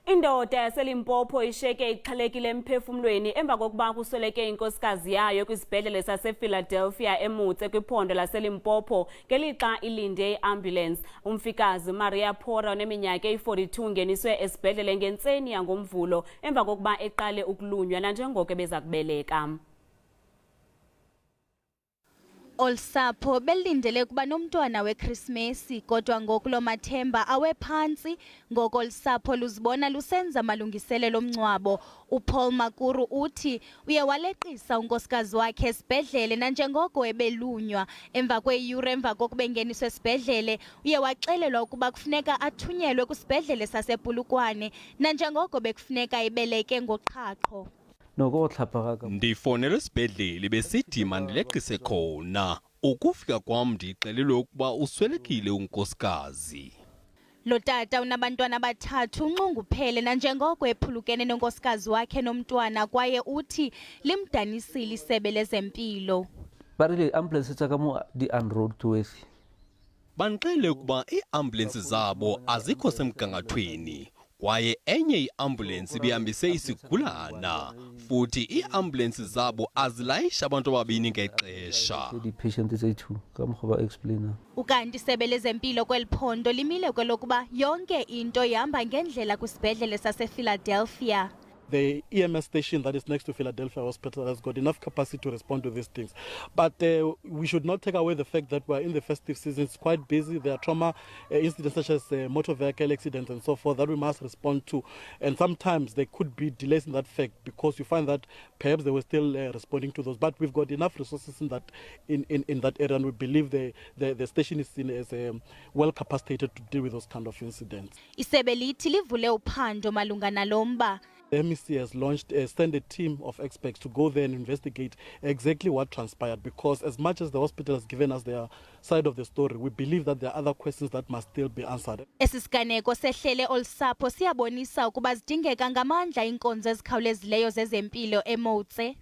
Indoda yaseLimpopo isheke ixhalekile emphefumulweni emva kokuba kusweleke inkosikazi yayo kwisibhedlele sasePhiladelphia eMutse kwiphondo laseLimpopo ngelixa ilinde i-ambulance. Umfikazi Maria Phora oneminyaka eyi-42 ngeniswe esibhedlele ngentseni yangoMvulo emva kokuba eqale ukulunywa nanjengoko ebeza kubeleka. Olsapho belindele ukuba nomntwana weKrismesi kodwa ngoku lo mathemba awe phansi ngoko olsapho luzibona lusenza malungiselelo omncwabo. uPaul Makuru uthi uye waleqisa unkosikazi wakhe esibhedlele nanjengoko ebelunywa. Emva kweyure emva kokuba engeniswe esibhedlele uye waxelelwa ukuba kufuneka athunyelwe kwisibhedlele sasePulukwane nanjengoko bekufuneka ebeleke ngoqhaqho. Ndifonele esibhedlele besithi mandileqise khona. Ukufika kwam ndixelelwe ukuba uswelekile unkosikazi. Lo tata unabantwana abathathu unxunguphele nanjengoko ephulukene nonkosikazi wakhe nomntwana kwaye uthi limdanisile isebe lezempilo. Banxele ukuba iiambulensi zabo azikho semgangathweni. Kwaye enye iambulensi ibihambise isigulana futhi iambulensi zabo azilayisha abantu ababini ngexesha. Ukanti isebe lezempilo kweliphondo limile kwelokuba yonke into ihamba ngendlela kwisibhedlele sasePhiladelphia. The EMS station that is next to Philadelphia Hospital has got enough capacity to respond to these things. But we should not take away the fact that we're in the festive season. It's quite busy. There are trauma incidents such as motor vehicle accidents and so forth that we must respond to. And sometimes there could be delays in that fact because you find that perhaps they were still responding to those. But we've got enough resources in that area, and we believe the station is seen as well capacitated to deal with those kind of incidents. Isebe lithi livule uphando malunga nalomba. The MEC has launched sent a team of experts to go there and investigate exactly what transpired, because as much as the hospital has given us their side of the story, we believe that there are other questions that must still be answered. Esisiganeko sehlele olsapho siyabonisa ukuba zidingeka ngamandla inkonzo ezikhawulezileyo zezempilo eMotse.